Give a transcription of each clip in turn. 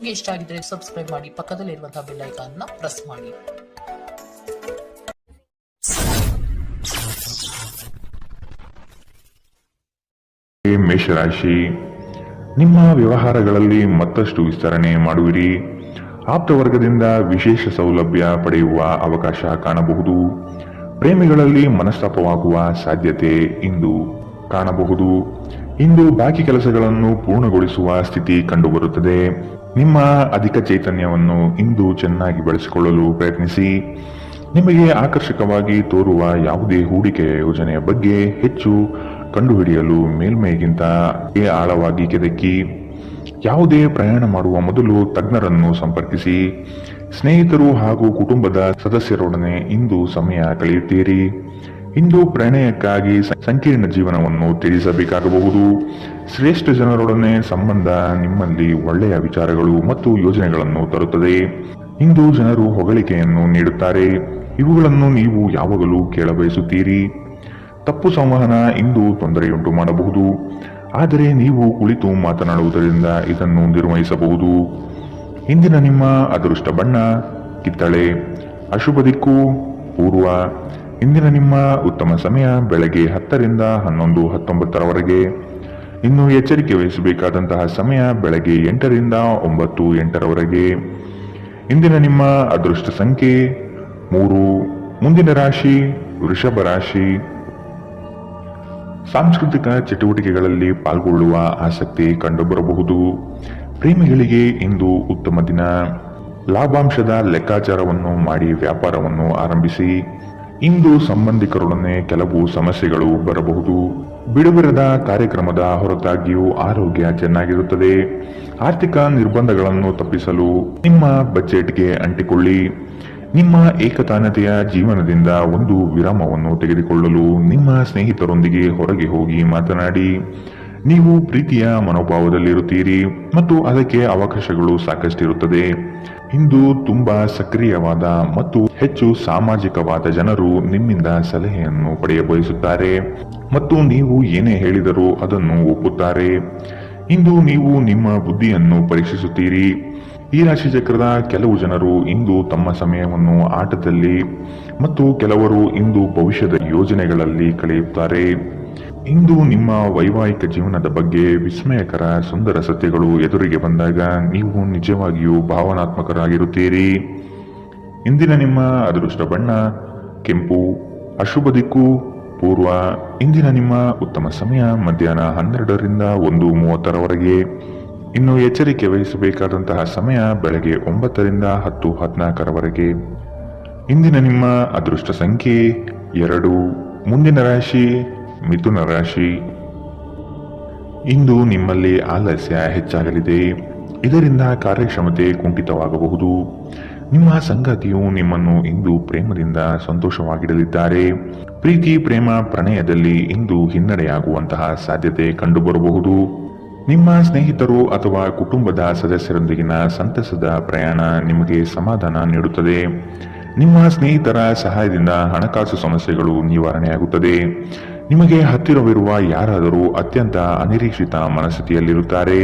ನಿಮಗೆ ಇಷ್ಟ ಆಗಿದ್ರೆ ಸಬ್ಸ್ಕ್ರೈಬ್ ಮಾಡಿ, ಪಕ್ಕದಲ್ಲಿರುವಂತಹ ಬೆಲ್ ಐಕಾನ್ ನ ಪ್ರೆಸ್ ಮಾಡಿ. ಮೇಷರಾಶಿ, ನಿಮ್ಮ ವ್ಯವಹಾರಗಳಲ್ಲಿ ಮತ್ತಷ್ಟು ವಿಸ್ತರಣೆ ಮಾಡುವಿರಿ. ಆಪ್ತ ವರ್ಗದಿಂದ ವಿಶೇಷ ಸೌಲಭ್ಯ ಪಡೆಯುವ ಅವಕಾಶ ಕಾಣಬಹುದು. ಪ್ರೇಮಿಗಳಲ್ಲಿ ಮನಸ್ತಾಪವಾಗುವ ಸಾಧ್ಯತೆ ಇಂದು ಕಾಣಬಹುದು. ಇಂದು ಬಾಕಿ ಕೆಲಸಗಳನ್ನು ಪೂರ್ಣಗೊಳಿಸುವ ಸ್ಥಿತಿ ಕಂಡುಬರುತ್ತದೆ. ನಿಮ್ಮ ಅಧಿಕ ಚೈತನ್ಯವನ್ನು ಇಂದು ಚೆನ್ನಾಗಿ ಬಳಸಿಕೊಳ್ಳಲು ಪ್ರಯತ್ನಿಸಿ. ನಿಮಗೆ ಆಕರ್ಷಕವಾಗಿ ತೋರುವ ಯಾವುದೇ ಹೂಡಿಕೆಯ ಯೋಜನೆಯ ಬಗ್ಗೆ ಹೆಚ್ಚು ಕಂಡುಹಿಡಿಯಲು ಮೇಲ್ಮೈಗಿಂತ ಆಳವಾಗಿ ಕೆದಕಿ. ಯಾವುದೇ ಪ್ರಯಾಣ ಮಾಡುವ ಮೊದಲು ತಜ್ಞರನ್ನು ಸಂಪರ್ಕಿಸಿ. ಸ್ನೇಹಿತರು ಹಾಗೂ ಕುಟುಂಬದ ಸದಸ್ಯರೊಡನೆ ಇಂದು ಸಮಯ ಕಳೆಯುತ್ತೀರಿ. ಇಂದು ಪ್ರಣಯಕ್ಕಾಗಿ ಸಂಕೀರ್ಣ ಜೀವನವನ್ನು ತ್ಯಜಿಸಬೇಕಾಗಬಹುದು. ಶ್ರೇಷ್ಠ ಜನರೊಡನೆ ಸಂಬಂಧ ನಿಮ್ಮಲ್ಲಿ ಒಳ್ಳೆಯ ವಿಚಾರಗಳು ಮತ್ತು ಯೋಜನೆಗಳನ್ನು ತರುತ್ತದೆ. ಇಂದು ಜನರು ಹೊಗಳಿಕೆಯನ್ನು ನೀಡುತ್ತಾರೆ. ಇವುಗಳನ್ನು ನೀವು ಯಾವಾಗಲೂ ಕೇಳಬಯಸುತ್ತೀರಿ. ತಪ್ಪು ಸಂವಹನ ಇಂದು ತೊಂದರೆಯುಂಟು ಮಾಡಬಹುದು, ಆದರೆ ನೀವು ಕುಳಿತು ಮಾತನಾಡುವುದರಿಂದ ಇದನ್ನು ನಿರ್ವಹಿಸಬಹುದು. ಇಂದಿನ ನಿಮ್ಮ ಅದೃಷ್ಟ ಬಣ್ಣ ಕಿತ್ತಳೆ. ಅಶುಭ ದಿಕ್ಕು ಪೂರ್ವ. ಇಂದಿನ ನಿಮ್ಮ ಉತ್ತಮ ಸಮಯ ಬೆಳಗ್ಗೆ 10 ರಿಂದ 11:19 ಇನ್ನು ಎಚ್ಚರಿಕೆ ವಹಿಸಬೇಕಾದಂತಹ ಸಮಯ ಬೆಳಗ್ಗೆ 8 ರಿಂದ 9:08 ಇಂದಿನ ನಿಮ್ಮ ಅದೃಷ್ಟ ಸಂಖ್ಯೆ 3. ಮುಂದಿನ ರಾಶಿ ವೃಷಭ ರಾಶಿ. ಸಾಂಸ್ಕೃತಿಕ ಚಟುವಟಿಕೆಗಳಲ್ಲಿ ಪಾಲ್ಗೊಳ್ಳುವ ಆಸಕ್ತಿ ಕಂಡುಬರಬಹುದು. ಪ್ರೇಮಿಗಳಿಗೆ ಇಂದು ಉತ್ತಮ ದಿನ. ಲಾಭಾಂಶದ ಲೆಕ್ಕಾಚಾರವನ್ನು ಮಾಡಿ ವ್ಯಾಪಾರವನ್ನು ಆರಂಭಿಸಿ. ಇಂದು ಸಂಬಂಧಿಕರೊಡನೆ ಕೆಲವು ಸಮಸ್ಯೆಗಳು ಬರಬಹುದು. ಬಿಡುವಿರದ ಕಾರ್ಯಕ್ರಮದ ಹೊರತಾಗಿಯೂ ಆರೋಗ್ಯ ಚೆನ್ನಾಗಿರುತ್ತದೆ. ಆರ್ಥಿಕ ನಿರ್ಬಂಧಗಳನ್ನು ತಪ್ಪಿಸಲು ನಿಮ್ಮ ಬಜೆಟ್ಗೆ ಅಂಟಿಕೊಳ್ಳಿ. ನಿಮ್ಮ ಏಕತಾನತೆಯ ಜೀವನದಿಂದ ಒಂದು ವಿರಾಮವನ್ನು ತೆಗೆದುಕೊಳ್ಳಲು ನಿಮ್ಮ ಸ್ನೇಹಿತರೊಂದಿಗೆ ಹೊರಗೆ ಹೋಗಿ ಮಾತನಾಡಿ. ನೀವು ಪ್ರೀತಿಯ ಮನೋಭಾವದಲ್ಲಿರುತ್ತೀರಿ ಮತ್ತು ಅದಕ್ಕೆ ಅವಕಾಶಗಳು ಸಾಕಷ್ಟಿರುತ್ತದೆ. ಇಂದು ತುಂಬಾ ಸಕ್ರಿಯವಾದ ಮತ್ತು ಹೆಚ್ಚು ಸಾಮಾಜಿಕವಾದ ಜನರು ನಿಮ್ಮಿಂದ ಸಲಹೆಯನ್ನು ಪಡೆಯಬಯಸುತ್ತಾರೆ ಮತ್ತು ನೀವು ಏನೇ ಹೇಳಿದರೂ ಅದನ್ನು ಒಪ್ಪುತ್ತಾರೆ. ಇಂದು ನೀವು ನಿಮ್ಮ ಬುದ್ಧಿಯನ್ನು ಪರೀಕ್ಷಿಸುತ್ತೀರಿ. ಈ ರಾಶಿ ಚಕ್ರದ ಕೆಲವು ಜನರು ಇಂದು ತಮ್ಮ ಸಮಯವನ್ನು ಆಟದಲ್ಲಿ ಮತ್ತು ಕೆಲವರು ಇಂದು ಭವಿಷ್ಯದ ಯೋಜನೆಗಳಲ್ಲಿ ಕಳೆಯುತ್ತಾರೆ. ಇಂದು ನಿಮ್ಮ ವೈವಾಹಿಕ ಜೀವನದ ಬಗ್ಗೆ ವಿಸ್ಮಯಕರ ಸುಂದರ ಸತ್ಯಗಳು ಎದುರಿಗೆ ಬಂದಾಗ ನೀವು ನಿಜವಾಗಿಯೂ ಭಾವನಾತ್ಮಕರಾಗಿರುತ್ತೀರಿ. ಇಂದಿನ ನಿಮ್ಮ ಅದೃಷ್ಟ ಬಣ್ಣ ಕೆಂಪು. ಅಶುಭ ದಿಕ್ಕು ಪೂರ್ವ. ಇಂದಿನ ನಿಮ್ಮ ಉತ್ತಮ ಸಮಯ ಮಧ್ಯಾಹ್ನ 12 ರಿಂದ 1:30 ಇನ್ನು ಎಚ್ಚರಿಕೆ ವಹಿಸಬೇಕಾದಂತಹ ಸಮಯ ಬೆಳಗ್ಗೆ 9 ರಿಂದ 10:14 ಇಂದಿನ ನಿಮ್ಮ ಅದೃಷ್ಟ ಸಂಖ್ಯೆ 2. ಮುಂದಿನ ರಾಶಿ ಮಿಥುನ ರಾಶಿ. ಇಂದು ನಿಮ್ಮಲ್ಲಿ ಆಲಸ್ಯ ಹೆಚ್ಚಾಗಲಿದೆ. ಇದರಿಂದ ಕಾರ್ಯಕ್ಷಮತೆ ಕುಂಠಿತವಾಗಬಹುದು. ನಿಮ್ಮ ಸಂಗಾತಿಯು ನಿಮ್ಮನ್ನು ಇಂದು ಪ್ರೇಮದಿಂದ ಸಂತೋಷವಾಗಿಡಲಿದ್ದಾರೆ. ಪ್ರೀತಿ ಪ್ರೇಮ ಪ್ರಣಯದಲ್ಲಿ ಇಂದು ಹಿನ್ನಡೆಯಾಗುವಂತಹ ಸಾಧ್ಯತೆ ಕಂಡುಬರಬಹುದು. ನಿಮ್ಮ ಸ್ನೇಹಿತರು ಅಥವಾ ಕುಟುಂಬದ ಸದಸ್ಯರೊಂದಿಗಿನ ಸಂತಸದ ಪ್ರಯಾಣ ನಿಮಗೆ ಸಮಾಧಾನ ನೀಡುತ್ತದೆ. ನಿಮ್ಮ ಸ್ನೇಹಿತರ ಸಹಾಯದಿಂದ ಹಣಕಾಸು ಸಮಸ್ಯೆಗಳು ನಿವಾರಣೆಯಾಗುತ್ತದೆ. ನಿಮಗೆ ಹತ್ತಿರವಿರುವ ಯಾರಾದರೂ ಅತ್ಯಂತ ಅನಿರೀಕ್ಷಿತ ಮನಸ್ಥಿತಿಯಲ್ಲಿರುತ್ತಾರೆ.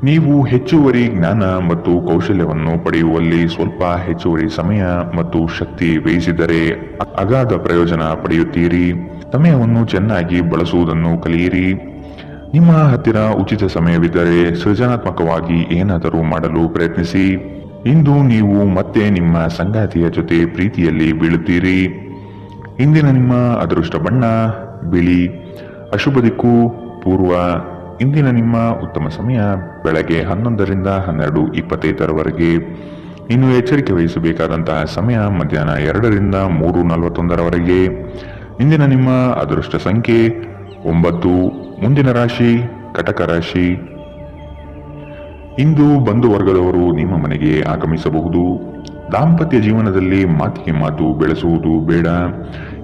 ನೀವು ಹೆಚ್ಚುವರಿ ಜ್ಞಾನ ಮತ್ತು ಕೌಶಲ್ಯವನ್ನು ಪಡೆಯುವಲ್ಲಿ ಸ್ವಲ್ಪ ಹೆಚ್ಚುವರಿ ಸಮಯ ಮತ್ತು ಶಕ್ತಿ ವ್ಯಯಿಸಿದರೆ ಅಗಾಧ ಪ್ರಯೋಜನ ಪಡೆಯುತ್ತೀರಿ. ಸಮಯವನ್ನು ಚೆನ್ನಾಗಿ ಬಳಸುವುದನ್ನು ಕಲಿಯಿರಿ. ನಿಮ್ಮ ಹತ್ತಿರ ಉಚಿತ ಸಮಯವಿದ್ದರೆ ಸೃಜನಾತ್ಮಕವಾಗಿ ಏನಾದರೂ ಮಾಡಲು ಪ್ರಯತ್ನಿಸಿ. ಇಂದು ನೀವು ಮತ್ತೆ ನಿಮ್ಮ ಸಂಗಾತಿಯ ಜೊತೆ ಪ್ರೀತಿಯಲ್ಲಿ ಬೀಳುತ್ತೀರಿ. ಇಂದಿನ ನಿಮ್ಮ ಅದೃಷ್ಟ ಬಣ್ಣ ಬಿಳಿ. ಅಶುಭ ದಿಕ್ಕು ಪೂರ್ವ. ಇಂದಿನ ನಿಮ್ಮ ಉತ್ತಮ ಸಮಯ ಬೆಳಗ್ಗೆ 11 ರಿಂದ 12:25 ಇನ್ನು ಎಚ್ಚರಿಕೆ ವಹಿಸಬೇಕಾದಂತಹ ಸಮಯ ಮಧ್ಯಾಹ್ನ 2 ರಿಂದ 3:41 ಇಂದಿನ ನಿಮ್ಮ ಅದೃಷ್ಟ ಸಂಖ್ಯೆ 9. ಮುಂದಿನ ರಾಶಿ ಕಟಕ ರಾಶಿ. ಇಂದು ಬಂಧು ವರ್ಗದವರು ನಿಮ್ಮ ಮನೆಗೆ ಆಗಮಿಸಬಹುದು. ದಾಂಪತ್ಯ ಜೀವನದಲ್ಲಿ ಮಾತಿಗೆ ಮಾತು ಬೆಳೆಸುವುದು ಬೇಡ.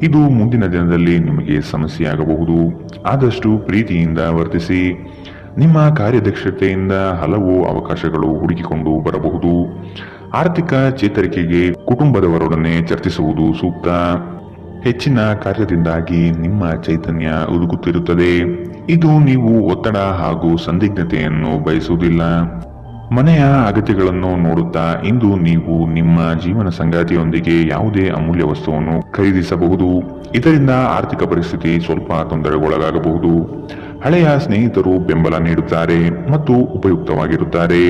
ಇದು ಮುಂದಿನ ದಿನದಲ್ಲಿ ನಿಮಗೆ ಸಮಸ್ಯೆಯಾಗಬಹುದು. ಆದಷ್ಟು ಪ್ರೀತಿಯಿಂದ ವರ್ತಿಸಿ. ನಿಮ್ಮ ಕಾರ್ಯದಕ್ಷತೆಯಿಂದ ಹಲವು ಅವಕಾಶಗಳು ಹುಡುಕಿಕೊಂಡು ಬರಬಹುದು. ಆರ್ಥಿಕ ಚೇತರಿಕೆಗೆ ಕುಟುಂಬದವರೊಡನೆ ಚರ್ಚಿಸುವುದು ಸೂಕ್ತ. ಹೆಚ್ಚಿನ ಕಾರ್ಯದಿಂದಾಗಿ ನಿಮ್ಮ ಚೈತನ್ಯ ಉದುಗುತ್ತಿರುತ್ತದೆ. ಇದು ನೀವು ಒತ್ತಡ ಹಾಗೂ ಸಂದಿಗ್ಧತೆಯನ್ನು ಬಯಸುವುದಿಲ್ಲ. ಮನೆಯ ಅಗತ್ಯಗಳನ್ನು ನೋಡುತ್ತಾ ಇಂದು ನೀವು ನಿಮ್ಮ ಜೀವನ ಸಂಗಾತಿಯೊಂದಿಗೆ ಯಾವುದೇ ಅಮೂಲ್ಯ ವಸ್ತುವನ್ನು ಖರೀದಿಸಬಹುದು. ಇದರಿಂದ ಆರ್ಥಿಕ ಪರಿಸ್ಥಿತಿ ಸ್ವಲ್ಪ ತೊಂದರೆಗೊಳಗಾಗಬಹುದು. ಹಳೆಯ ಸ್ನೇಹಿತರು ಬೆಂಬಲ ನೀಡುತ್ತಾರೆ ಮತ್ತು ಉಪಯುಕ್ತವಾಗಿರುತ್ತಾರೆ.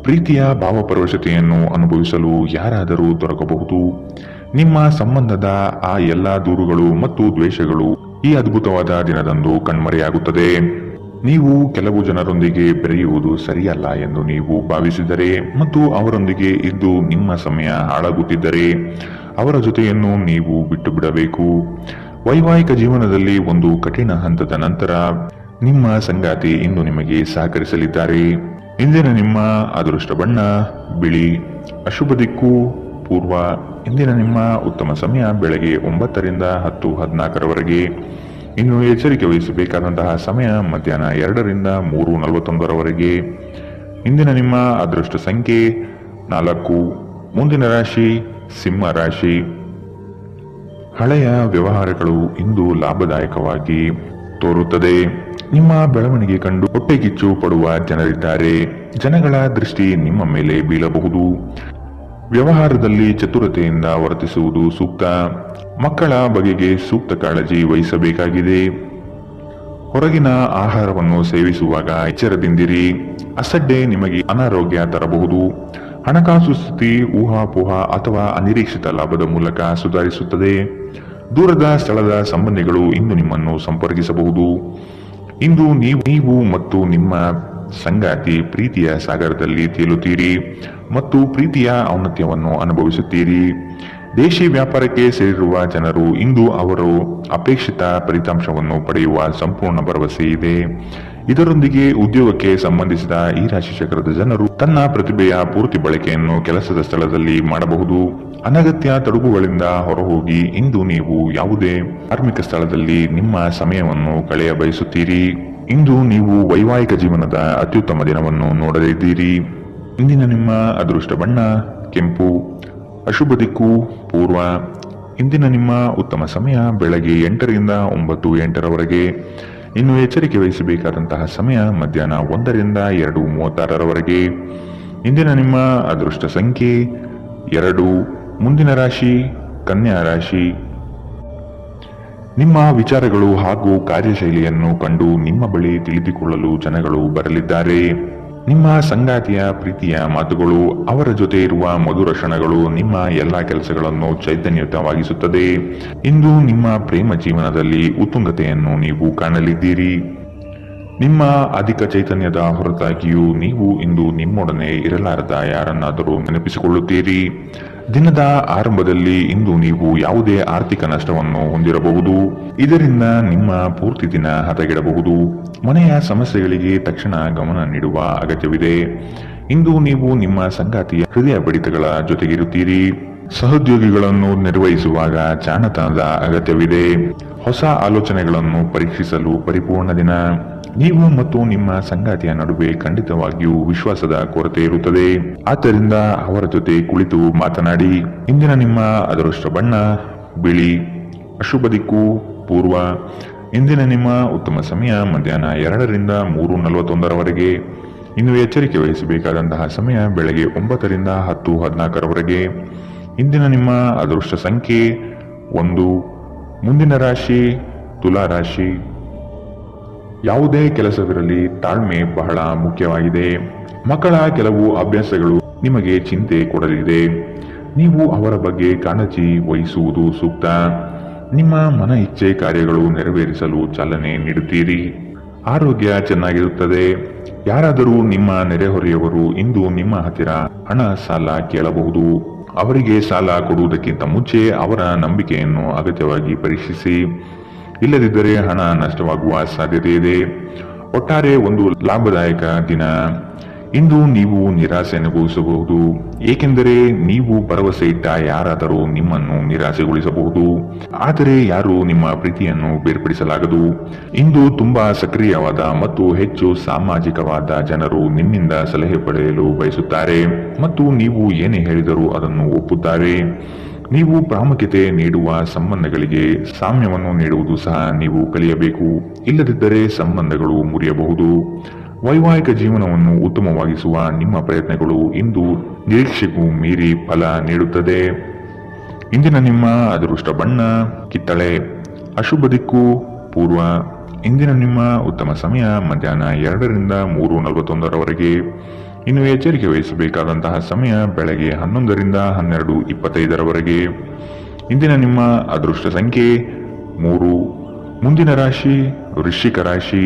ಪ್ರೀತಿಯ ಭಾವಪರವಶತೆಯನ್ನು ಅನುಭವಿಸಲು ಯಾರಾದರೂ ದೊರಕಬಹುದು. ನಿಮ್ಮ ಸಂಬಂಧದ ಆ ಎಲ್ಲ ದೂರುಗಳು ಮತ್ತು ದ್ವೇಷಗಳು ಈ ಅದ್ಭುತವಾದ ದಿನದಂದು ಕಣ್ಮರೆಯಾಗುತ್ತದೆ. ನೀವು ಕೆಲವು ಜನರೊಂದಿಗೆ ಬೆರೆಯುವುದು ಸರಿಯಲ್ಲ ಎಂದು ನೀವು ಭಾವಿಸಿದರೆ ಮತ್ತು ಅವರೊಂದಿಗೆ ಇದ್ದು ನಿಮ್ಮ ಸಮಯ ಹಾಳಾಗುತ್ತಿದ್ದರೆ ಅವರ ಜೊತೆಯನ್ನು ನೀವು ಬಿಟ್ಟು ಬಿಡಬೇಕು. ವೈವಾಹಿಕ ಜೀವನದಲ್ಲಿ ಒಂದು ಕಠಿಣ ಹಂತದ ನಂತರ ನಿಮ್ಮ ಸಂಗಾತಿ ಇಂದು ನಿಮಗೆ ಸಹಕರಿಸಲಿದ್ದಾರೆ. ಇಂದಿನ ನಿಮ್ಮ ಅದೃಷ್ಟ ಬಣ್ಣ ಬಿಳಿ. ಅಶುಭ ದಿಕ್ಕು ಪೂರ್ವ. ಇಂದಿನ ನಿಮ್ಮ ಉತ್ತಮ ಸಮಯ ಬೆಳಗ್ಗೆ 9 ರಿಂದ 10:14 ಇನ್ನು ಎಚ್ಚರಿಕೆ ವಹಿಸಬೇಕಾದಂತಹ ಸಮಯ ಮಧ್ಯಾಹ್ನ 2 ರಿಂದ 3:41 ಇಂದಿನ ನಿಮ್ಮ ಅದೃಷ್ಟ ಸಂಖ್ಯೆ 4. ಮುಂದಿನ ರಾಶಿ ಸಿಂಹ ರಾಶಿ. ಹಳೆಯ ವ್ಯವಹಾರಗಳು ಇಂದು ಲಾಭದಾಯಕವಾಗಿ ತೋರುತ್ತದೆ. ನಿಮ್ಮ ಬೆಳವಣಿಗೆ ಕಂಡು ಹೊಟ್ಟೆಕಿಚ್ಚು ಪಡುವ ಜನರಿದ್ದಾರೆ. ಜನಗಳ ದೃಷ್ಟಿ ನಿಮ್ಮ ಮೇಲೆ ಬೀಳಬಹುದು. ವ್ಯವಹಾರದಲ್ಲಿ ಚತುರತೆಯಿಂದ ವರ್ತಿಸುವುದು ಸೂಕ್ತ. ಮಕ್ಕಳ ಬಗೆಗೆ ಸೂಕ್ತ ಕಾಳಜಿ ವಹಿಸಬೇಕಾಗಿದೆ. ಹೊರಗಿನ ಆಹಾರವನ್ನು ಸೇವಿಸುವಾಗ ಎಚ್ಚರದಿಂದಿರಿ. ಅಸಡ್ಡೆ ನಿಮಗೆ ಅನಾರೋಗ್ಯ ತರಬಹುದು. ಹಣಕಾಸು ಸ್ಥಿತಿ ಊಹಾಪೋಹ ಅಥವಾ ಅನಿರೀಕ್ಷಿತ ಲಾಭದ ಮೂಲಕ ಸುಧಾರಿಸುತ್ತದೆ. ದೂರದ ಸ್ಥಳದ ಸಂಬಂಧಿಗಳು ಇಂದು ನಿಮ್ಮನ್ನು ಸಂಪರ್ಕಿಸಬಹುದು. ಇಂದು ನೀವು ಮತ್ತು ನಿಮ್ಮ ಸಂಗಾತಿ ಪ್ರೀತಿಯ ಸಾಗರದಲ್ಲಿ ತೇಲುತ್ತೀರಿ ಮತ್ತು ಪ್ರೀತಿಯ ಔನ್ನತ್ಯವನ್ನು ಅನುಭವಿಸುತ್ತೀರಿ. ದೇಶಿ ವ್ಯಾಪಾರಕ್ಕೆ ಸೇರಿರುವ ಜನರು ಇಂದು ಅವರು ಅಪೇಕ್ಷಿತ ಫಲಿತಾಂಶವನ್ನು ಪಡೆಯುವ ಸಂಪೂರ್ಣ ಭರವಸೆ ಇದೆ. ಇದರೊಂದಿಗೆ ಉದ್ಯೋಗಕ್ಕೆ ಸಂಬಂಧಿಸಿದ ಈ ರಾಶಿ ಚಕ್ರದ ಜನರು ತನ್ನ ಪ್ರತಿಭೆಯ ಪೂರ್ತಿ ಬಳಕೆಯನ್ನು ಕೆಲಸದ ಸ್ಥಳದಲ್ಲಿ ಮಾಡಬಹುದು. ಅನಗತ್ಯ ತಡಗುಗಳಿಂದ ಹೊರಹೋಗಿ ಇಂದು ನೀವು ಯಾವುದೇ ಧಾರ್ಮಿಕ ಸ್ಥಳದಲ್ಲಿ ನಿಮ್ಮ ಸಮಯವನ್ನು ಕಳೆಯ ಬಯಸುತ್ತೀರಿ. ಇಂದು ನೀವು ವೈವಾಹಿಕ ಜೀವನದ ಅತ್ಯುತ್ತಮ ದಿನವನ್ನು ನೋಡಲಿದ್ದೀರಿ. ಇಂದಿನ ನಿಮ್ಮ ಅದೃಷ್ಟ ಬಣ್ಣ ಕೆಂಪು. ಅಶುಭ ದಿಕ್ಕು ಪೂರ್ವ. ಇಂದಿನ ನಿಮ್ಮ ಉತ್ತಮ ಸಮಯ ಬೆಳಗ್ಗೆ 8 ರಿಂದ 9:08 ಇನ್ನು ಎಚ್ಚರಿಕೆ ವಹಿಸಬೇಕಾದಂತಹ ಸಮಯ ಮಧ್ಯಾಹ್ನ 1 ರಿಂದ 2:36 ಇಂದಿನ ನಿಮ್ಮ ಅದೃಷ್ಟ ಸಂಖ್ಯೆ 2. ಮುಂದಿನ ರಾಶಿ ಕನ್ಯಾ ರಾಶಿ. ನಿಮ್ಮ ವಿಚಾರಗಳು ಹಾಗೂ ಕಾರ್ಯಶೈಲಿಯನ್ನು ಕಂಡು ನಿಮ್ಮ ಬಳಿ ತಿಳಿದುಕೊಳ್ಳಲು ಜನಗಳು ಬರಲಿದ್ದಾರೆ. ನಿಮ್ಮ ಸಂಗಾತಿಯ ಪ್ರೀತಿಯ ಮಾತುಗಳು, ಅವರ ಜೊತೆ ಇರುವ ಮಧುರ ಕ್ಷಣಗಳು ನಿಮ್ಮ ಎಲ್ಲಾ ಕೆಲಸಗಳನ್ನು ಚೈತನ್ಯಯುತವಾಗಿಸುತ್ತದೆ. ಇಂದು ನಿಮ್ಮ ಪ್ರೇಮ ಜೀವನದಲ್ಲಿ ಉತ್ತುಂಗತೆಯನ್ನು ನೀವು ಕಾಣಲಿದ್ದೀರಿ. ನಿಮ್ಮ ಅಧಿಕ ಚೈತನ್ಯದ ಹೊರತಾಗಿಯೂ ನೀವು ಇಂದು ನಿಮ್ಮೊಡನೆ ಇರಲಾರದ ಯಾರನ್ನಾದರೂ ನೆನಪಿಸಿಕೊಳ್ಳುತ್ತೀರಿ. ದಿನದ ಆರಂಭದಲ್ಲಿ ಇಂದು ನೀವು ಯಾವುದೇ ಆರ್ಥಿಕ ನಷ್ಟವನ್ನು ಹೊಂದಿರಬಹುದು. ಇದರಿಂದ ನಿಮ್ಮ ಪೂರ್ತಿ ದಿನ ಹದಗೆಡಬಹುದು. ಮನೆಯ ಸಮಸ್ಯೆಗಳಿಗೆ ತಕ್ಷಣ ಗಮನ ನೀಡುವ ಅಗತ್ಯವಿದೆ. ಇಂದು ನೀವು ನಿಮ್ಮ ಸಂಗಾತಿಯ ಹೃದಯ ಬಡಿತಗಳ ಜೊತೆಗಿರುತ್ತೀರಿ. ಸಹೋದ್ಯೋಗಿಗಳನ್ನು ನಿರ್ವಹಿಸುವಾಗ ಜಾಣತನದ ಅಗತ್ಯವಿದೆ. ಹೊಸ ಆಲೋಚನೆಗಳನ್ನು ಪರೀಕ್ಷಿಸಲು ಪರಿಪೂರ್ಣ ದಿನ. ನೀವು ಮತ್ತು ನಿಮ್ಮ ಸಂಗಾತಿಯ ನಡುವೆ ಖಂಡಿತವಾಗಿಯೂ ವಿಶ್ವಾಸದ ಕೊರತೆ ಇರುತ್ತದೆ. ಆದ್ದರಿಂದ ಅವರ ಜೊತೆ ಕುಳಿತು ಮಾತನಾಡಿ. ಇಂದಿನ ನಿಮ್ಮ ಅದೃಷ್ಟ ಬಣ್ಣ ಬಿಳಿ. ಅಶುಭ ದಿಕ್ಕು ಪೂರ್ವ. ಇಂದಿನ ನಿಮ್ಮ ಉತ್ತಮ ಸಮಯ ಮಧ್ಯಾಹ್ನ 2 ರಿಂದ 3:41 ಇನ್ನು ಎಚ್ಚರಿಕೆ ವಹಿಸಬೇಕಾದಂತಹ ಸಮಯ ಬೆಳಗ್ಗೆ 9 ರಿಂದ 10:14 ಇಂದಿನ ನಿಮ್ಮ ಅದೃಷ್ಟ ಸಂಖ್ಯೆ 1. ಮುಂದಿನ ರಾಶಿ ತುಲಾ ರಾಶಿ. ಯಾವುದೇ ಕೆಲಸವಿರಲಿ ತಾಳ್ಮೆ ಬಹಳ ಮುಖ್ಯವಾಗಿದೆ. ಮಕ್ಕಳ ಕೆಲವು ಅಭ್ಯಾಸಗಳು ನಿಮಗೆ ಚಿಂತೆ ಕೊಡಲಿದೆ. ನೀವು ಅವರ ಬಗ್ಗೆ ಕಾಳಜಿ ವಹಿಸುವುದು ಸೂಕ್ತ. ನಿಮ್ಮ ಮನ ಇಚ್ಛೆ ಕಾರ್ಯಗಳು ನೆರವೇರಿಸಲು ಚಾಲನೆ ನೀಡುತ್ತೀರಿ. ಆರೋಗ್ಯ ಚೆನ್ನಾಗಿರುತ್ತದೆ. ಯಾರಾದರೂ ನಿಮ್ಮ ನೆರೆಹೊರೆಯವರು ಇಂದು ನಿಮ್ಮ ಹತ್ತಿರ ಹಣ ಸಾಲ ಕೇಳಬಹುದು. ಅವರಿಗೆ ಸಾಲ ಕೊಡುವುದಕ್ಕಿಂತ ಮುಂಚೆ ಅವರ ನಂಬಿಕೆಯನ್ನು ಅಗತ್ಯವಾಗಿ ಪರೀಕ್ಷಿಸಿ. ಇಲ್ಲದಿದ್ದರೆ ಹಣ ನಷ್ಟವಾಗುವ ಸಾಧ್ಯತೆ ಇದೆ. ಒಟ್ಟಾರೆ ಒಂದು ಲಾಭದಾಯಕ ದಿನ. ಇಂದು ನೀವು ನಿರಾಸೆ ಅನುಭವಿಸಬಹುದು, ಏಕೆಂದರೆ ನೀವು ಭರವಸೆ ಇಟ್ಟ ಯಾರಾದರೂ ನಿಮ್ಮನ್ನು ನಿರಾಸೆಗೊಳಿಸಬಹುದು. ಆದರೆ ಯಾರು ನಿಮ್ಮ ಪ್ರೀತಿಯನ್ನು ಬೇರ್ಪಡಿಸಲಾಗದು. ಇಂದು ತುಂಬಾ ಸಕ್ರಿಯವಾದ ಮತ್ತು ಹೆಚ್ಚು ಸಾಮಾಜಿಕವಾದ ಜನರು ನಿಮ್ಮಿಂದ ಸಲಹೆ ಪಡೆಯಲು ಬಯಸುತ್ತಾರೆ ಮತ್ತು ನೀವು ಏನೇ ಹೇಳಿದರೂ ಅದನ್ನು ಒಪ್ಪುತ್ತಾರೆ. ನೀವು ಪ್ರಾಮುಖ್ಯತೆ ನೀಡುವ ಸಂಬಂಧಗಳಿಗೆ ಸಾಮ್ಯವನ್ನು ನೀಡುವುದು ಸಹ ನೀವು ಕಲಿಯಬೇಕು. ಇಲ್ಲದಿದ್ದರೆ ಸಂಬಂಧಗಳು ಮುರಿಯಬಹುದು. ವೈವಾಹಿಕ ಜೀವನವನ್ನು ಉತ್ತಮವಾಗಿಸುವ ನಿಮ್ಮ ಪ್ರಯತ್ನಗಳು ಇಂದು ನಿರೀಕ್ಷೆಗೂ ಮೀರಿ ಫಲ ನೀಡುತ್ತದೆ. ಇಂದಿನ ನಿಮ್ಮ ಅದೃಷ್ಟ ಬಣ್ಣ ಕಿತ್ತಳೆ. ಅಶುಭ ದಿಕ್ಕು ಪೂರ್ವ. ಇಂದಿನ ನಿಮ್ಮ ಉತ್ತಮ ಸಮಯ ಮಧ್ಯಾಹ್ನ 2ರಿಂದ 3:41 ಇನ್ನು ಎಚ್ಚರಿಕೆ ವಹಿಸಬೇಕಾದಂತಹ ಸಮಯ ಬೆಳಗ್ಗೆ 11ರಿಂದ 12:25 ಇಂದಿನ ನಿಮ್ಮ ಅದೃಷ್ಟ ಸಂಖ್ಯೆ 3. ಮುಂದಿನ ರಾಶಿ ವೃಶ್ಚಿಕ ರಾಶಿ.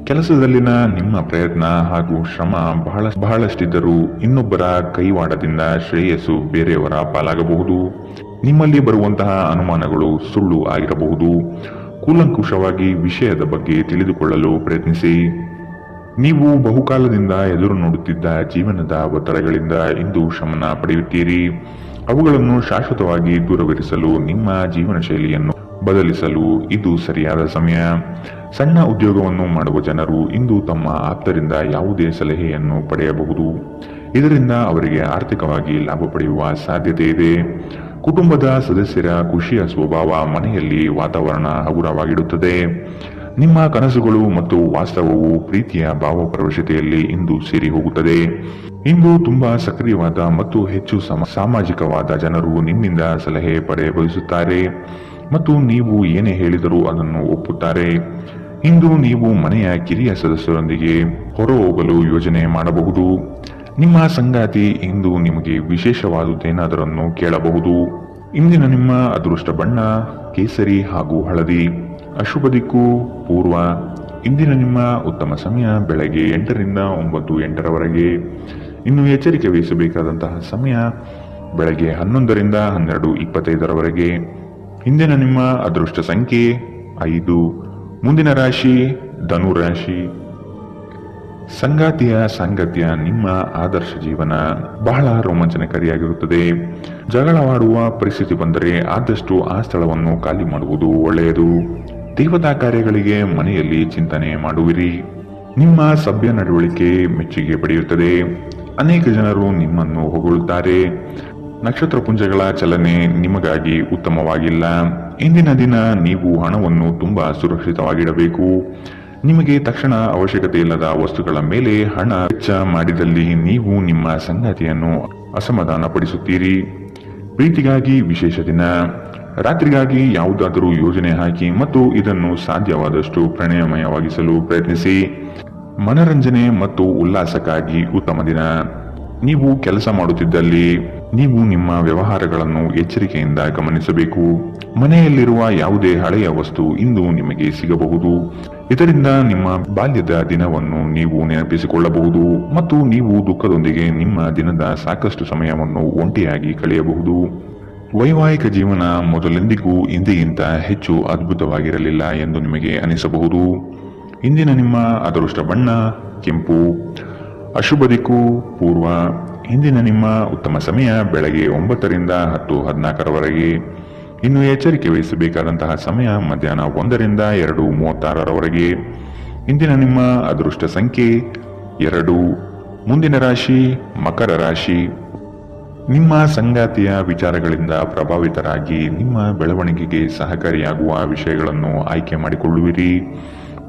ಕೆಲಸದಲ್ಲಿನ ನಿಮ್ಮ ಪ್ರಯತ್ನ ಹಾಗೂ ಶ್ರಮ ಬಹಳಷ್ಟಿದ್ದರೂ ಇನ್ನೊಬ್ಬರ ಕೈವಾಡದಿಂದ ಶ್ರೇಯಸ್ಸು ಬೇರೆಯವರ ಪಾಲಾಗಬಹುದು. ನಿಮ್ಮಲ್ಲಿ ಬರುವಂತಹ ಅನುಮಾನಗಳು ಸುಳ್ಳು ಆಗಿರಬಹುದು. ಕೂಲಂಕುಷವಾಗಿ ವಿಷಯದ ಬಗ್ಗೆ ತಿಳಿದುಕೊಳ್ಳಲು ಪ್ರಯತ್ನಿಸಿ. ನೀವು ಬಹುಕಾಲದಿಂದ ಎದುರು ನೋಡುತ್ತಿದ್ದ ಜೀವನದ ಒತ್ತಡಗಳಿಂದ ಇಂದು ಶಮನ ಪಡೆಯುತ್ತೀರಿ. ಅವುಗಳನ್ನು ಶಾಶ್ವತವಾಗಿ ದೂರವಿರಿಸಲು ನಿಮ್ಮ ಜೀವನ ಶೈಲಿಯನ್ನು ಬದಲಿಸಲು ಇದು ಸರಿಯಾದ ಸಮಯ. ಸಣ್ಣ ಉದ್ಯೋಗವನ್ನು ಮಾಡುವ ಜನರು ಇಂದು ತಮ್ಮ ಆಪ್ತರಿಂದ ಯಾವುದೇ ಸಲಹೆಯನ್ನು ಪಡೆಯಬಹುದು. ಇದರಿಂದ ಅವರಿಗೆ ಆರ್ಥಿಕವಾಗಿ ಲಾಭ ಪಡೆಯುವ ಸಾಧ್ಯತೆ ಇದೆ. ಕುಟುಂಬದ ಸದಸ್ಯರ ಖುಷಿಯ ಸ್ವಭಾವ ಮನೆಯಲ್ಲಿ ವಾತಾವರಣ ಹಗುರವಾಗಿಡುತ್ತದೆ. ನಿಮ್ಮ ಕನಸುಗಳು ಮತ್ತು ವಾಸ್ತವವು ಪ್ರೀತಿಯ ಭಾವಪ್ರವಶತೆಯಲ್ಲಿ ಇಂದು ಸೇರಿ ಹೋಗುತ್ತದೆ. ಇಂದು ತುಂಬಾ ಸಕ್ರಿಯವಾದ ಮತ್ತು ಹೆಚ್ಚು ಸಾಮಾಜಿಕವಾದ ಜನರು ನಿಮ್ಮಿಂದ ಸಲಹೆ ಪಡೆಯ ಬಯಸುತ್ತಾರೆ ಮತ್ತು ನೀವು ಏನೇ ಹೇಳಿದರೂ ಅದನ್ನು ಒಪ್ಪುತ್ತಾರೆ. ಇಂದು ನೀವು ಮನೆಯ ಕಿರಿಯ ಸದಸ್ಯರೊಂದಿಗೆ ಹೊರಹೋಗಲು ಯೋಜನೆ ಮಾಡಬಹುದು. ನಿಮ್ಮ ಸಂಗಾತಿ ಇಂದು ನಿಮಗೆ ವಿಶೇಷವಾದುದೇನಾದರನ್ನು ಕೇಳಬಹುದು. ಇಂದಿನ ನಿಮ್ಮ ಅದೃಷ್ಟ ಬಣ್ಣ ಕೇಸರಿ ಹಾಗೂ ಹಳದಿ. ಅಶುಭ ದಿಕ್ಕು ಪೂರ್ವ. ಇಂದಿನ ನಿಮ್ಮ ಉತ್ತಮ ಸಮಯ ಬೆಳಗ್ಗೆ 8ರಿಂದ 9:08 ಇನ್ನು ಎಚ್ಚರಿಕೆ ವಹಿಸಬೇಕಾದಂತಹ ಸಮಯ ಬೆಳಗ್ಗೆ 11ರಿಂದ 12:25 ಇಂದಿನ ನಿಮ್ಮ ಅದೃಷ್ಟ ಸಂಖ್ಯೆ 5. ಮುಂದಿನ ರಾಶಿ ಧನು ರಾಶಿ. ಸಂಗಾತಿಯ ಸಾಂಗತ್ಯ ನಿಮ್ಮ ಆದರ್ಶ ಜೀವನ ಬಹಳ ರೋಮಾಂಚನಕಾರಿಯಾಗಿರುತ್ತದೆ. ಜಗಳವಾಡುವ ಪರಿಸ್ಥಿತಿ ಬಂದರೆ ಆದಷ್ಟು ಆ ಸ್ಥಳವನ್ನು ಖಾಲಿ ಮಾಡುವುದು ಒಳ್ಳೆಯದು. ದೇವತಾ ಕಾರ್ಯಗಳಿಗೆ ಮನೆಯಲ್ಲಿ ಚಿಂತನೆ ಮಾಡುವಿರಿ. ನಿಮ್ಮ ಸಭ್ಯ ನಡವಳಿಕೆ ಮೆಚ್ಚುಗೆ ಪಡೆಯುತ್ತದೆ. ಅನೇಕ ಜನರು ನಿಮ್ಮನ್ನು ಹೊಗಳುತ್ತಾರೆ. ನಕ್ಷತ್ರ ಪುಂಜಗಳ ಚಲನೆ ನಿಮಗಾಗಿ ಉತ್ತಮವಾಗಿಲ್ಲ. ಇಂದಿನ ದಿನ ನೀವು ಹಣವನ್ನು ತುಂಬಾ ಸುರಕ್ಷಿತವಾಗಿಡಬೇಕು. ನಿಮಗೆ ತಕ್ಷಣ ಅವಶ್ಯಕತೆ ಇಲ್ಲದ ವಸ್ತುಗಳ ಮೇಲೆ ಹಣ ವೆಚ್ಚ ಮಾಡಿದಲ್ಲಿ ನೀವು ನಿಮ್ಮ ಸಂಗಾತಿಯನ್ನು ಅಸಮಾಧಾನ ಪಡಿಸುತ್ತೀರಿ. ಪ್ರೀತಿಗಾಗಿ ವಿಶೇಷ ದಿನ. ರಾತ್ರಿಗಾಗಿ ಯಾವುದಾದರೂ ಯೋಜನೆ ಹಾಕಿ ಮತ್ತು ಇದನ್ನು ಸಾಧ್ಯವಾದಷ್ಟು ಪ್ರಣಯಮಯವಾಗಿಸಲು ಪ್ರಯತ್ನಿಸಿ. ಮನರಂಜನೆ ಮತ್ತು ಉಲ್ಲಾಸಕ್ಕಾಗಿ ಉತ್ತಮ ದಿನ. ನೀವು ಕೆಲಸ ಮಾಡುತ್ತಿದ್ದಲ್ಲಿ ನೀವು ನಿಮ್ಮ ವ್ಯವಹಾರಗಳನ್ನು ಎಚ್ಚರಿಕೆಯಿಂದ ಗಮನಿಸಬೇಕು. ಮನೆಯಲ್ಲಿರುವ ಯಾವುದೇ ಹಳೆಯ ವಸ್ತು ಇಂದು ನಿಮಗೆ ಸಿಗಬಹುದು. ಇದರಿಂದ ನಿಮ್ಮ ಬಾಲ್ಯದ ದಿನವನ್ನು ನೀವು ನೆನಪಿಸಿಕೊಳ್ಳಬಹುದು ಮತ್ತು ನೀವು ದುಃಖದೊಂದಿಗೆ ನಿಮ್ಮ ದಿನದ ಸಾಕಷ್ಟು ಸಮಯವನ್ನು ಒಂಟಿಯಾಗಿ ಕಳೆಯಬಹುದು. ವೈವಾಹಿಕ ಜೀವನ ಮೊದಲೆಂದಿಗೂ ಇಂದಿಗಿಂತ ಹೆಚ್ಚು ಅದ್ಭುತವಾಗಿರಲಿಲ್ಲ ಎಂದು ನಿಮಗೆ ಅನಿಸಬಹುದು. ಇಂದಿನ ನಿಮ್ಮ ಅದೃಷ್ಟ ಬಣ್ಣ ಕೆಂಪು. ಅಶುಭ ದಿಕ್ಕು ಪೂರ್ವ. ಇಂದಿನ ನಿಮ್ಮ ಉತ್ತಮ ಸಮಯ ಬೆಳಗ್ಗೆ 9ರಿಂದ 10:14 ಇನ್ನು ಎಚ್ಚರಿಕೆ ವಹಿಸಬೇಕಾದಂತಹ ಸಮಯ ಮಧ್ಯಾಹ್ನ 1ರಿಂದ 2:36 ಇಂದಿನ ನಿಮ್ಮ ಅದೃಷ್ಟ ಸಂಖ್ಯೆ 2. ಮುಂದಿನ ರಾಶಿ ಮಕರ ರಾಶಿ. ನಿಮ್ಮ ಸಂಗಾತಿಯ ವಿಚಾರಗಳಿಂದ ಪ್ರಭಾವಿತರಾಗಿ ನಿಮ್ಮ ಬೆಳವಣಿಗೆಗೆ ಸಹಕಾರಿಯಾಗುವ ವಿಷಯಗಳನ್ನು ಆಯ್ಕೆ ಮಾಡಿಕೊಳ್ಳುವಿರಿ.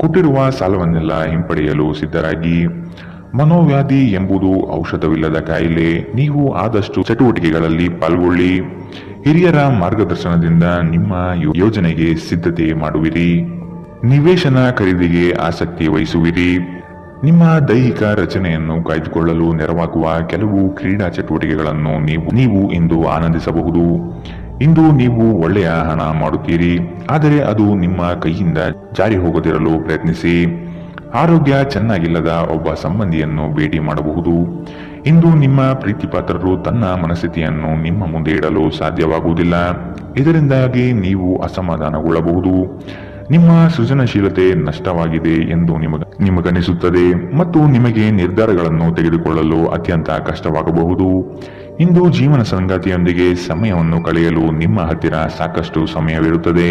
ಕೊಟ್ಟಿರುವ ಸಾಲವನ್ನೆಲ್ಲ ಹಿಂಪಡೆಯಲು ಸಿದ್ಧರಾಗಿ. ಮನೋವ್ಯಾಧಿ ಎಂಬುದು ಔಷಧವಿಲ್ಲದ ಕಾಯಿಲೆ. ನೀವು ಆದಷ್ಟು ಚಟುವಟಿಕೆಗಳಲ್ಲಿ ಪಾಲ್ಗೊಳ್ಳಿ. ಹಿರಿಯರ ಮಾರ್ಗದರ್ಶನದಿಂದ ನಿಮ್ಮ ಯೋಜನೆಗೆ ಸಿದ್ಧತೆ ಮಾಡುವಿರಿ. ನಿವೇಶನ ಖರೀದಿಗೆ ಆಸಕ್ತಿ ವಹಿಸುವಿರಿ. ನಿಮ್ಮ ದೈಹಿಕ ರಚನೆಯನ್ನು ಕಾಯ್ದುಕೊಳ್ಳಲು ನೆರವಾಗುವ ಕೆಲವು ಕ್ರೀಡಾ ಚಟುವಟಿಕೆಗಳನ್ನು ನೀವು ಇಂದು ಆನಂದಿಸಬಹುದು. ಇಂದು ನೀವು ಒಳ್ಳೆಯ ಹಣ ಮಾಡುತ್ತೀರಿ, ಆದರೆ ಅದು ನಿಮ್ಮ ಕೈಯಿಂದ ಜಾರಿ ಹೋಗದಿರಲು ಪ್ರಯತ್ನಿಸಿ. ಆರೋಗ್ಯ ಚೆನ್ನಾಗಿಲ್ಲದ ಒಬ್ಬ ಸಂಬಂಧಿಯನ್ನು ಭೇಟಿ ಮಾಡಬಹುದು. ಇಂದು ನಿಮ್ಮ ಪ್ರೀತಿಪಾತ್ರರು ತನ್ನ ಮನಸ್ಥಿತಿಯನ್ನು ನಿಮ್ಮ ಮುಂದೆ ಇಡಲು ಸಾಧ್ಯವಾಗುವುದಿಲ್ಲ. ಇದರಿಂದಾಗಿ ನೀವು ಅಸಮಾಧಾನಗೊಳ್ಳಬಹುದು. ನಿಮ್ಮ ಸೃಜನಶೀಲತೆ ನಷ್ಟವಾಗಿದೆ ಎಂದು ನಿಮಗನಿಸುತ್ತದೆ ಮತ್ತು ನಿಮಗೆ ನಿರ್ಧಾರಗಳನ್ನು ತೆಗೆದುಕೊಳ್ಳಲು ಅತ್ಯಂತ ಕಷ್ಟವಾಗಬಹುದು. ಇಂದು ಜೀವನ ಸಂಗಾತಿಯೊಂದಿಗೆ ಸಮಯವನ್ನು ಕಳೆಯಲು ನಿಮ್ಮ ಹತ್ತಿರ ಸಾಕಷ್ಟು ಸಮಯವಿರುತ್ತದೆ.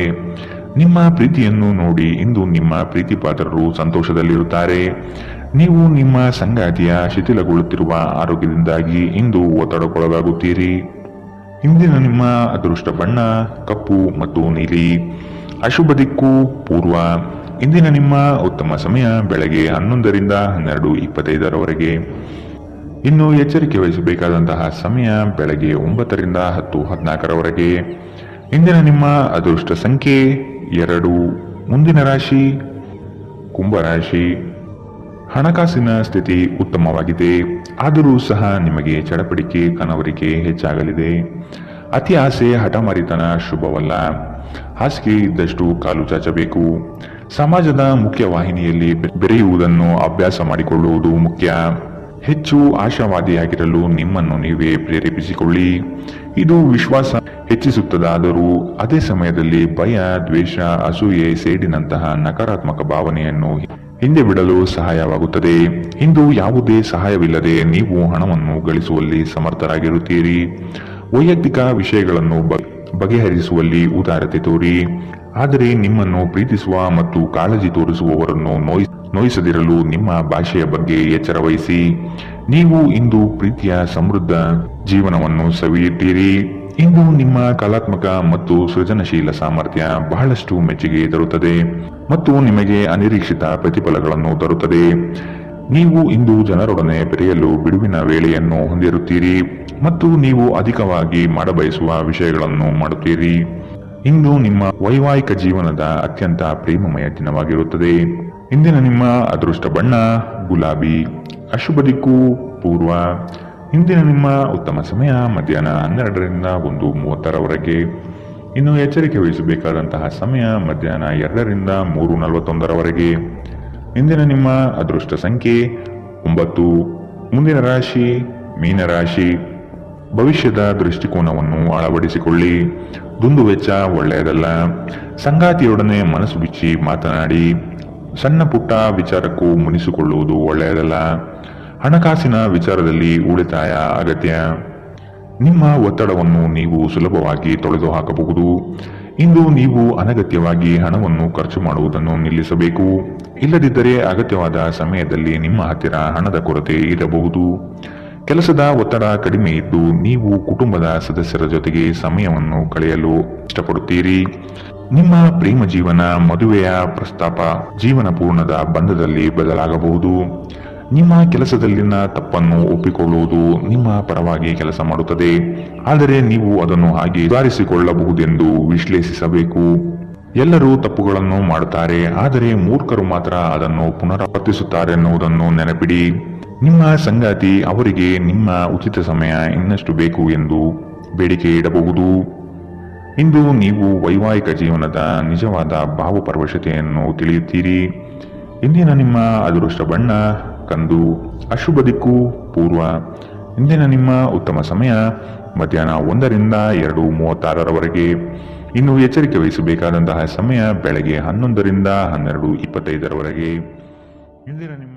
ನಿಮ್ಮ ಪ್ರೀತಿಯನ್ನು ನೋಡಿ ಇಂದು ನಿಮ್ಮ ಪ್ರೀತಿಪಾತ್ರರು ಸಂತೋಷದಲ್ಲಿರುತ್ತಾರೆ. ನೀವು ನಿಮ್ಮ ಸಂಗಾತಿಯ ಶಿಥಿಲಗೊಳ್ಳುತ್ತಿರುವ ಆರೋಗ್ಯದಿಂದಾಗಿ ಇಂದು ಒತ್ತಡಕ್ಕೊಳಗಾಗುತ್ತೀರಿ. ಇಂದಿನ ನಿಮ್ಮ ಅದೃಷ್ಟ ಬಣ್ಣ ಕಪ್ಪು ಮತ್ತು ನೀಲಿ. ಅಶುಭ ದಿಕ್ಕು ಪೂರ್ವ. ಇಂದಿನ ನಿಮ್ಮ ಉತ್ತಮ ಸಮಯ ಬೆಳಗ್ಗೆ 11ರಿಂದ 12:25ರವರೆಗೆ. ಇನ್ನು ಎಚ್ಚರಿಕೆ ವಹಿಸಬೇಕಾದಂತಹ ಸಮಯ ಬೆಳಗ್ಗೆ 9ರಿಂದ 10:14ರವರೆಗೆ. ಇಂದಿನ ನಿಮ್ಮ ಅದೃಷ್ಟ ಸಂಖ್ಯೆ 2. ಮುಂದಿನ ರಾಶಿ ಕುಂಭರಾಶಿ. ಹಣಕಾಸಿನ ಸ್ಥಿತಿ ಉತ್ತಮವಾಗಿದೆ, ಆದರೂ ಸಹ ನಿಮಗೆ ಚಡಪಡಿಕೆ ಕನವರಿಕೆ ಹೆಚ್ಚಾಗಲಿದೆ. ಅತಿ ಆಸೆ ಹಠಮಾರಿತನ ಶುಭವಲ್ಲ. ಹಾಸಿಗೆ ಇದ್ದಷ್ಟು ಕಾಲು ಚಾಚಬೇಕು. ಸಮಾಜದ ಮುಖ್ಯ ವಾಹಿನಿಯಲ್ಲಿ ಬೆರೆಯುವುದನ್ನು ಅಭ್ಯಾಸ ಮಾಡಿಕೊಳ್ಳುವುದು ಮುಖ್ಯ. ಹೆಚ್ಚು ಆಶಾವಾದಿಯಾಗಿರಲು ನಿಮ್ಮನ್ನು ನೀವೇ ಪ್ರೇರೇಪಿಸಿಕೊಳ್ಳಿ. ಇದು ವಿಶ್ವಾಸ ಹೆಚ್ಚಿಸುತ್ತದಾದರೂ ಅದೇ ಸಮಯದಲ್ಲಿ ಭಯ, ದ್ವೇಷ, ಅಸೂಯೆ, ಸೇಡಿನಂತಹ ನಕಾರಾತ್ಮಕ ಭಾವನೆಯನ್ನು ಹಿಂದೆ ಬಿಡಲು ಸಹಾಯವಾಗುತ್ತದೆ. ಇಂದು ಯಾವುದೇ ಸಹಾಯವಿಲ್ಲದೆ ನೀವು ಹಣವನ್ನು ಗಳಿಸುವಲ್ಲಿ ಸಮರ್ಥರಾಗಿರುತ್ತೀರಿ. ವೈಯಕ್ತಿಕ ವಿಷಯಗಳನ್ನು ಬಗೆಹರಿಸುವಲ್ಲಿ ಉದಾರತೆ ತೋರಿ. ಆದರೆ ನಿಮ್ಮನ್ನು ಪ್ರೀತಿಸುವ ಮತ್ತು ಕಾಳಜಿ ತೋರಿಸುವವರನ್ನು ನೋಯಿಸದಿರಲು ನಿಮ್ಮ ಭಾಷೆಯ ಬಗ್ಗೆ ಎಚ್ಚರ ವಹಿಸಿ. ನೀವು ಇಂದು ಪ್ರೀತಿಯ ಸಮೃದ್ಧ ಜೀವನವನ್ನು ಸವಿಯುತ್ತೀರಿ. ಇಂದು ನಿಮ್ಮ ಕಲಾತ್ಮಕ ಮತ್ತು ಸೃಜನಶೀಲ ಸಾಮರ್ಥ್ಯ ಬಹಳಷ್ಟು ಮೆಚ್ಚುಗೆ ತರುತ್ತದೆ ಮತ್ತು ನಿಮಗೆ ಅನಿರೀಕ್ಷಿತ ಪ್ರತಿಫಲಗಳನ್ನು ತರುತ್ತದೆ. ನೀವು ಇಂದು ಜನರೊಡನೆ ಬೆರೆಯಲು ಬಿಡುವಿನ ವೇಳೆಯನ್ನು ಹೊಂದಿರುತ್ತೀರಿ ಮತ್ತು ನೀವು ಅಧಿಕವಾಗಿ ಮಾಡಬಯಸುವ ವಿಷಯಗಳನ್ನು ಮಾಡುತ್ತೀರಿ. ಇಂದು ನಿಮ್ಮ ವೈವಾಹಿಕ ಜೀವನದ ಅತ್ಯಂತ ಪ್ರೇಮಮಯ ದಿನವಾಗಿರುತ್ತದೆ. ಇಂದಿನ ನಿಮ್ಮ ಅದೃಷ್ಟ ಬಣ್ಣ ಗುಲಾಬಿ. ಅಶುಭ ದಿಕ್ಕು ಪೂರ್ವ. ಇಂದಿನ ನಿಮ್ಮ ಉತ್ತಮ ಸಮಯ ಮಧ್ಯಾಹ್ನ 12ರಿಂದ 1:30ರವರೆಗೆ. ಇನ್ನು ಎಚ್ಚರಿಕೆ ವಹಿಸಬೇಕಾದಂತಹ ಸಮಯ ಮಧ್ಯಾಹ್ನ 2ರಿಂದ 3:41ರವರೆಗೆ. ಇಂದಿನ ನಿಮ್ಮ ಅದೃಷ್ಟ ಸಂಖ್ಯೆ 9. ಮುಂದಿನ ರಾಶಿ ಮೀನರಾಶಿ. ಭವಿಷ್ಯದ ದೃಷ್ಟಿಕೋನವನ್ನು ಅಳವಡಿಸಿಕೊಳ್ಳಿ. ದುಂದುವೆಚ್ಚ ಒಳ್ಳೆಯದಲ್ಲ. ಸಂಗಾತಿಯೊಡನೆ ಮನಸ್ಸು ಬಿಚ್ಚಿ ಮಾತನಾಡಿ. ಸಣ್ಣ ಪುಟ್ಟ ವಿಚಾರಕ್ಕೂ ಮುನಿಸಿಕೊಳ್ಳುವುದು ಒಳ್ಳೆಯದಲ್ಲ. ಹಣಕಾಸಿನ ವಿಚಾರದಲ್ಲಿ ಉಳಿತಾಯ ಅಗತ್ಯ. ನಿಮ್ಮ ಒತ್ತಡವನ್ನು ನೀವು ಸುಲಭವಾಗಿ ತೊಳೆದು ಹಾಕಬಹುದು. ಇಂದು ನೀವು ಅನಗತ್ಯವಾಗಿ ಹಣವನ್ನು ಖರ್ಚು ಮಾಡುವುದನ್ನು ನಿಲ್ಲಿಸಬೇಕು. ಇಲ್ಲದಿದ್ದರೆ ಅಗತ್ಯವಾದ ಸಮಯದಲ್ಲಿ ನಿಮ್ಮ ಹತ್ತಿರ ಹಣದ ಕೊರತೆ ಇರಬಹುದು. ಕೆಲಸದ ಒತ್ತಡ ಕಡಿಮೆ ಇದ್ದು ನೀವು ಕುಟುಂಬದ ಸದಸ್ಯರ ಜೊತೆಗೆ ಸಮಯವನ್ನು ಕಳೆಯಲು ಇಷ್ಟಪಡುತ್ತೀರಿ. ನಿಮ್ಮ ಪ್ರೇಮ ಜೀವನ ಮದುವೆಯ ಪ್ರಸ್ತಾಪ ಜೀವನ ಪೂರ್ಣದ ಬಂಧದಲ್ಲಿ ಬದಲಾಗಬಹುದು. ನಿಮ್ಮ ಕೆಲಸದಲ್ಲಿನ ತಪ್ಪನ್ನು ಒಪ್ಪಿಕೊಳ್ಳುವುದು ನಿಮ್ಮ ಪರವಾಗಿ ಕೆಲಸ ಮಾಡುತ್ತದೆ. ಆದರೆ ನೀವು ಅದನ್ನು ಹಾಗೆ ಸುಧಾರಿಸಿಕೊಳ್ಳಬಹುದೆಂದು ವಿಶ್ಲೇಷಿಸಬೇಕು. ಎಲ್ಲರೂ ತಪ್ಪುಗಳನ್ನು ಮಾಡುತ್ತಾರೆ, ಆದರೆ ಮೂರ್ಖರು ಮಾತ್ರ ಅದನ್ನು ಪುನರಾವರ್ತಿಸುತ್ತಾರೆನ್ನುವುದನ್ನು ನೆನಪಿಡಿ. ನಿಮ್ಮ ಸಂಗಾತಿ ಅವರಿಗೆ ನಿಮ್ಮ ಉಚಿತ ಸಮಯ ಇನ್ನಷ್ಟು ಬೇಕು ಎಂದು ಬೇಡಿಕೆ ಇಡಬಹುದು. ಇಂದು ನೀವು ವೈವಾಹಿಕ ಜೀವನದ ನಿಜವಾದ ಭಾವಪರವಶತೆಯನ್ನು ತಿಳಿಯುತ್ತೀರಿ. ಇಂದಿನ ನಿಮ್ಮ ಅದೃಷ್ಟ ಬಣ್ಣ ಕಂದು. ಅಶುಭ ದಿಕ್ಕು ಪೂರ್ವ. ಇಂದಿನ ನಿಮ್ಮ ಉತ್ತಮ ಸಮಯ ಮಧ್ಯಾಹ್ನ 1ರಿಂದ 2:36ರವರೆಗೆ. ಇನ್ನು ಎಚ್ಚರಿಕೆ ವಹಿಸಬೇಕಾದಂತಹ ಸಮಯ ಬೆಳಗ್ಗೆ 11ರಿಂದ 12:25ರವರೆಗೆ. ಇಂದಿನ ನಿಮ್ಮ